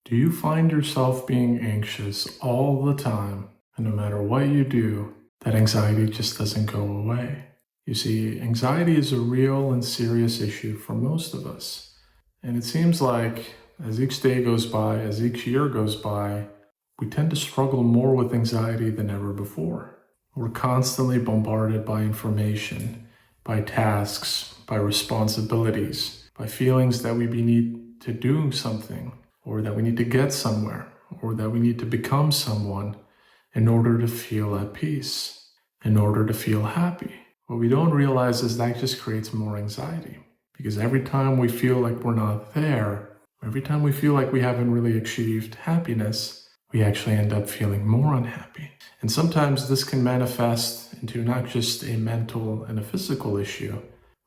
Do you find yourself being anxious all the time, and no matter what you do, that anxiety just doesn't go away? You see, anxiety is a real and serious issue for most of us. And it seems like as each day goes by, as each year goes by, we tend to struggle more with anxiety than ever before. We're constantly bombarded by information, by tasks, by responsibilities, by feelings that we need to do something, or that we need to get somewhere, or that we need to become someone in order to feel at peace, in order to feel happy. What we don't realize is that just creates more anxiety, because every time we feel like we're not there, every time we feel like we haven't really achieved happiness, we actually end up feeling more unhappy. And sometimes this can manifest into not just a mental and a physical issue,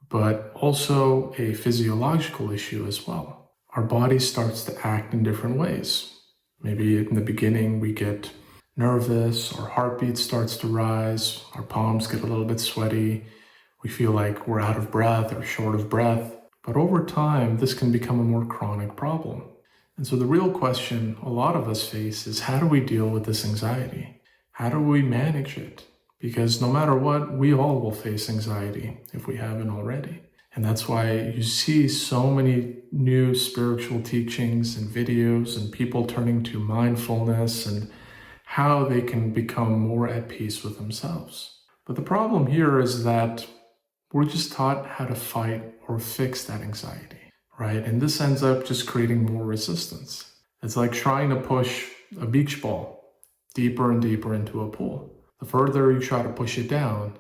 but also a physiological issue as well. Our body starts to act in different ways. Maybe in the beginning we get nervous, our heartbeat starts to rise, our palms get a little bit sweaty, we feel like we're out of breath or short of breath. But over time, this can become a more chronic problem. And so the real question a lot of us face is, how do we deal with this anxiety? How do we manage it? Because no matter what, we all will face anxiety if we haven't already. And that's why you see so many new spiritual teachings and videos and people turning to mindfulness and how they can become more at peace with themselves. But the problem here is that we're just taught how to fight or fix that anxiety, right? And this ends up just creating more resistance. It's like trying to push a beach ball deeper and deeper into a pool. The further you try to push it down,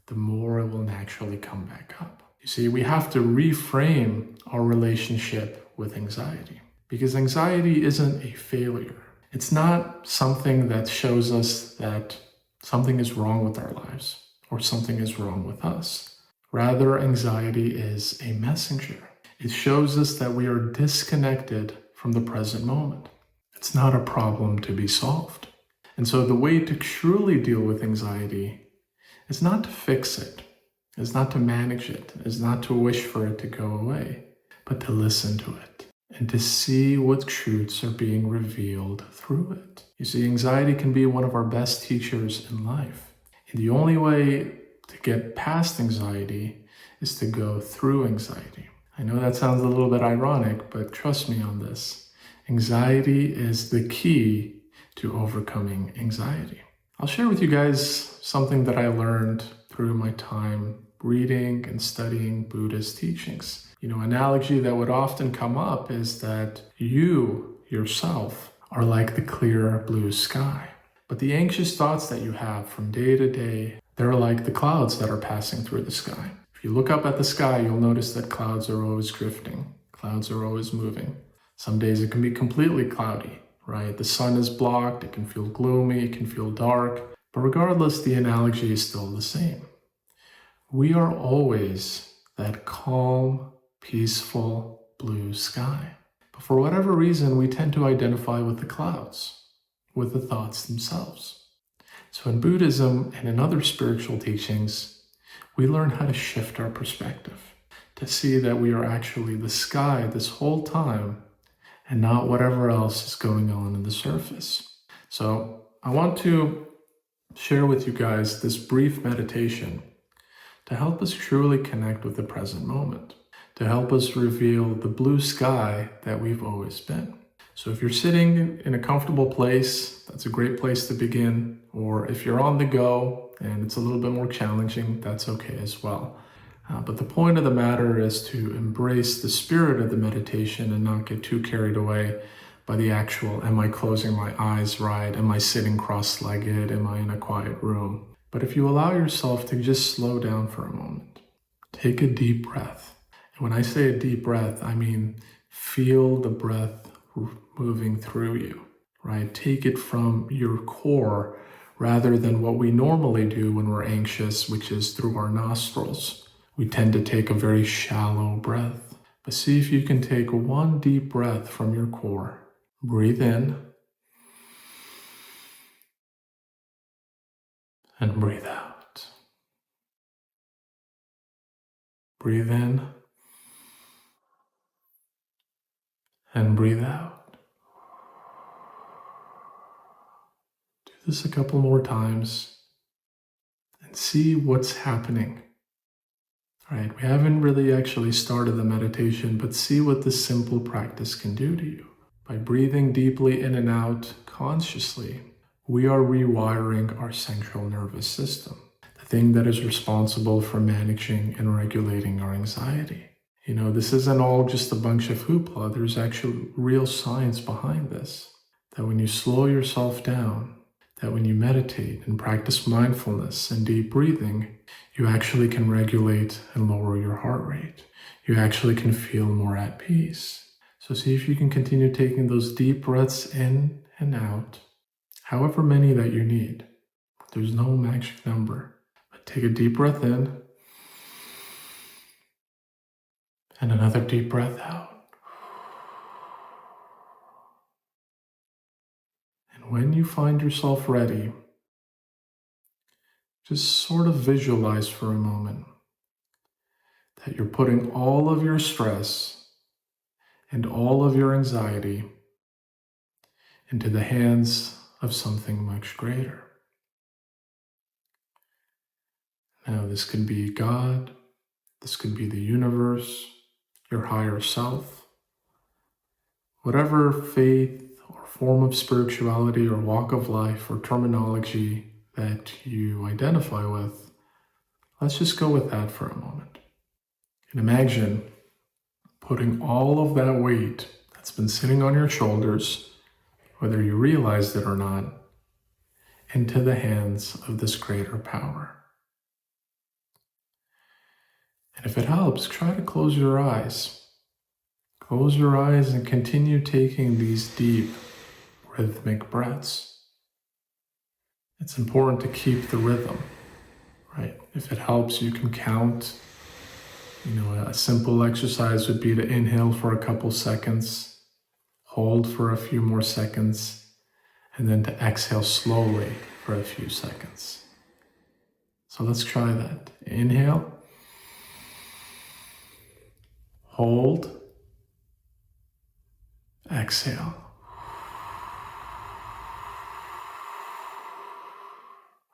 the more it will naturally come back up. You see, we have to reframe our relationship with anxiety, because anxiety isn't a failure. It's not something that shows us that something is wrong with our lives or something is wrong with us. Rather, anxiety is a messenger. It shows us that we are disconnected from the present moment. It's not a problem to be solved. And so the way to truly deal with anxiety is not to fix it, is not to manage it, is not to wish for it to go away, but to listen to it and to see what truths are being revealed through it. You see, anxiety can be one of our best teachers in life. And the only way to get past anxiety is to go through anxiety. I know that sounds a little bit ironic, but trust me on this. Anxiety is the key to overcoming anxiety. I'll share with you guys something that I learned through my time reading and studying Buddhist teachings. An analogy that would often come up is that you yourself are like the clear blue sky. But the anxious thoughts that you have from day to day, they're like the clouds that are passing through the sky. If you look up at the sky, you'll notice that clouds are always drifting. Clouds are always moving. Some days it can be completely cloudy, right? The sun is blocked, it can feel gloomy, it can feel dark. But regardless, the analogy is still the same. We are always that calm, peaceful blue sky. But for whatever reason, we tend to identify with the clouds, with the thoughts themselves. So in Buddhism and in other spiritual teachings, we learn how to shift our perspective, to see that we are actually the sky this whole time and not whatever else is going on in the surface. So I want to share with you guys this brief meditation to help us truly connect with the present moment, to help us reveal the blue sky that we've always been. So if you're sitting in a comfortable place, that's a great place to begin. Or if you're on the go and it's a little bit more challenging, that's okay as well. But the point of the matter is to embrace the spirit of the meditation and not get too carried away by the actual, am I closing my eyes right? Am I sitting cross-legged? Am I in a quiet room? But if you allow yourself to just slow down for a moment, take a deep breath. And when I say a deep breath, I mean feel the breath moving through you, right? Take it from your core rather than what we normally do when we're anxious, which is through our nostrils. We tend to take a very shallow breath. But see if you can take one deep breath from your core. Breathe in and breathe out. Breathe in and breathe out. just a couple more times and see what's happening. All right, we haven't really actually started the meditation, but see what this simple practice can do to you. By breathing deeply in and out consciously, we are rewiring our central nervous system, the thing that is responsible for managing and regulating our anxiety. You know, this isn't all just a bunch of hoopla. There's actually real science behind this. That when you slow yourself down, that when you meditate and practice mindfulness and deep breathing, you actually can regulate and lower your heart rate. You actually can feel more at peace. So see if you can continue taking those deep breaths in and out, however many that you need. There's no magic number. But take a deep breath in and another deep breath out. And when you find yourself ready, just sort of visualize for a moment that you're putting all of your stress and all of your anxiety into the hands of something much greater. Now, this could be God, this could be the universe, your higher self, whatever faith or form of spirituality or walk of life or terminology that you identify with. Let's just go with that for a moment. And imagine putting all of that weight that's been sitting on your shoulders, whether you realized it or not, into the hands of this greater power. And if it helps, try to close your eyes. Close your eyes and continue taking these deep, rhythmic breaths. It's important to keep the rhythm, right? If it helps, you can count. You know, a simple exercise would be to inhale for a couple seconds, hold for a few more seconds, and then to exhale slowly for a few seconds. So let's try that. Inhale, hold, exhale.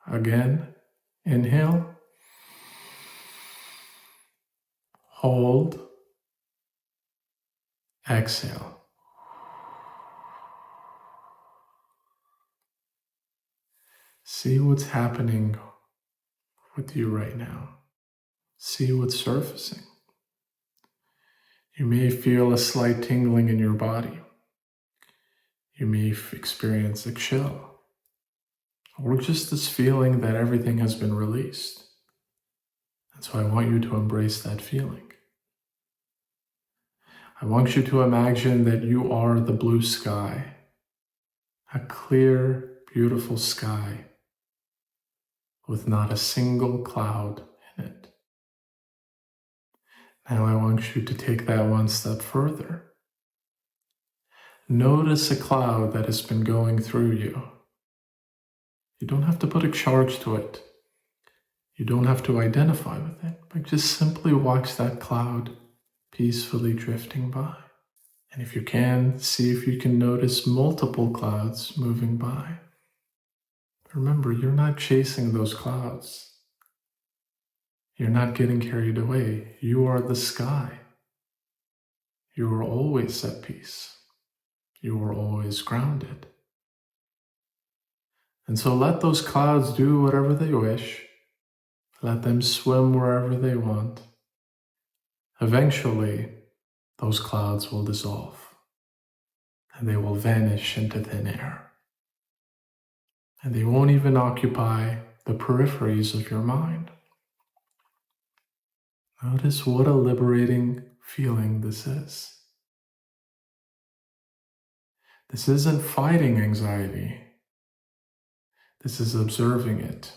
Again, inhale, hold, exhale. See what's happening with you right now. See what's surfacing. You may feel a slight tingling in your body. You may experience a chill, or just this feeling that everything has been released. And so I want you to embrace that feeling. I want you to imagine that you are the blue sky, a clear, beautiful sky with not a single cloud in it. Now I want you to take that one step further. Notice a cloud that has been going through you. You don't have to put a charge to it. You don't have to identify with it, but just simply watch that cloud peacefully drifting by. And if you can, see if you can notice multiple clouds moving by. Remember, you're not chasing those clouds. You're not getting carried away. You are the sky. You are always at peace. You are always grounded. And so let those clouds do whatever they wish. Let them swim wherever they want. Eventually, those clouds will dissolve and they will vanish into thin air. And they won't even occupy the peripheries of your mind. Notice what a liberating feeling this is. This isn't fighting anxiety. This is observing it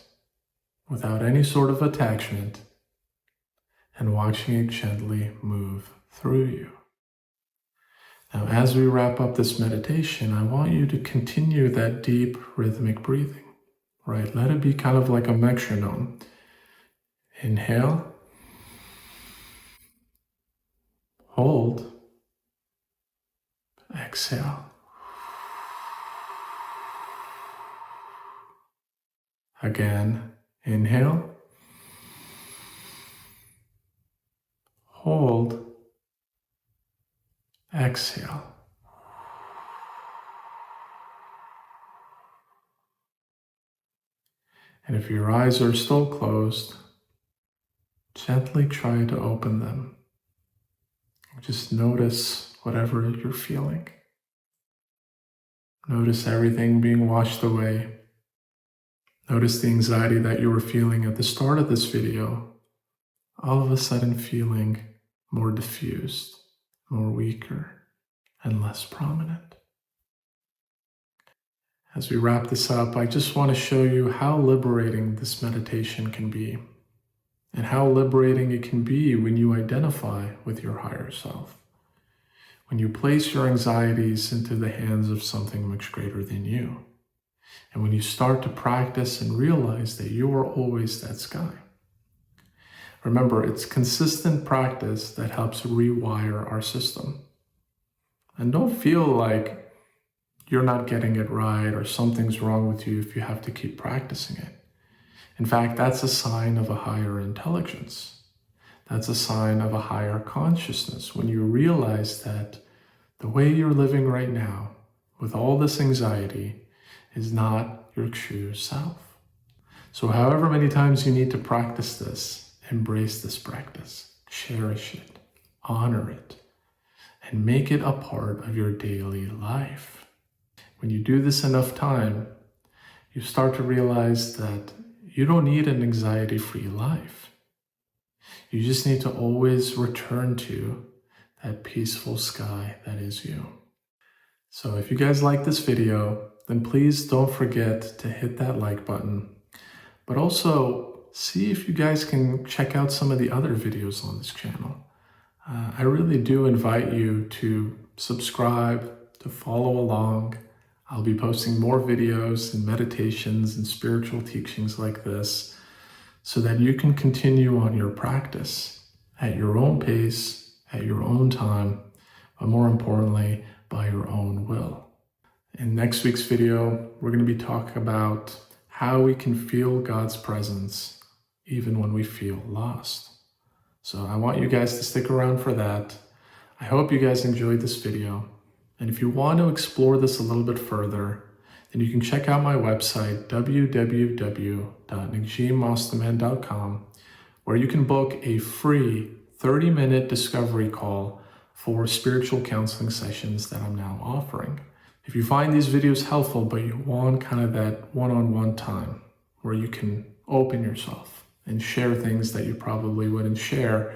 without any sort of attachment and watching it gently move through you. Now, as we wrap up this meditation, I want you to continue that deep rhythmic breathing, right? Let it be kind of like a metronome. Inhale, hold, exhale. Again, inhale. Hold. Exhale. And if your eyes are still closed, gently try to open them. Just notice whatever you're feeling. Notice everything being washed away. Notice the anxiety that you were feeling at the start of this video, all of a sudden feeling more diffused, more weaker, and less prominent. As we wrap this up, I just want to show you how liberating this meditation can be, and how liberating it can be when you identify with your higher self, when you place your anxieties into the hands of something much greater than you, and when you start to practice and realize that you are always that sky. Remember, it's consistent practice that helps rewire our system. And don't feel like you're not getting it right or something's wrong with you if you have to keep practicing it. In fact, that's a sign of a higher intelligence. That's a sign of a higher consciousness when you realize that the way you're living right now, with all this anxiety, is not your true self. So however many times you need to practice this, embrace this practice, cherish it, honor it, and make it a part of your daily life. When you do this enough time, you start to realize that you don't need an anxiety-free life. You just need to always return to that peaceful sky that is you. So if you guys like this video, then please don't forget to hit that like button, but also see if you guys can check out some of the other videos on this channel. I really do invite you to subscribe, to follow along. I'll be posting more videos and meditations and spiritual teachings like this so that you can continue on your practice at your own pace, at your own time, but more importantly, by your own will. In next week's video, we're going to be talking about how we can feel God's presence even when we feel lost. So I want you guys to stick around for that. I hope you guys enjoyed this video. And if you want to explore this a little bit further, then you can check out my website, www.NajimMostamand.com, where you can book a free 30-minute discovery call for spiritual counseling sessions that I'm now offering. If you find these videos helpful, but you want kind of that one-on-one time where you can open yourself and share things that you probably wouldn't share,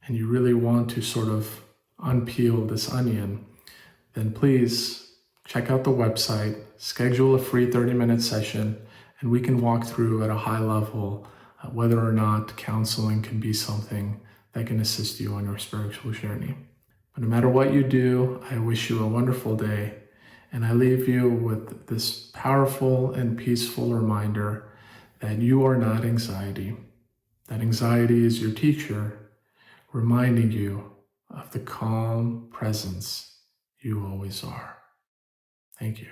and you really want to sort of unpeel this onion, then please check out the website, schedule a free 30-minute session, and we can walk through at a high level whether or not counseling can be something that can assist you on your spiritual journey. But no matter what you do, I wish you a wonderful day. And I leave you with this powerful and peaceful reminder that you are not anxiety. That anxiety is your teacher, reminding you of the calm presence you always are. Thank you.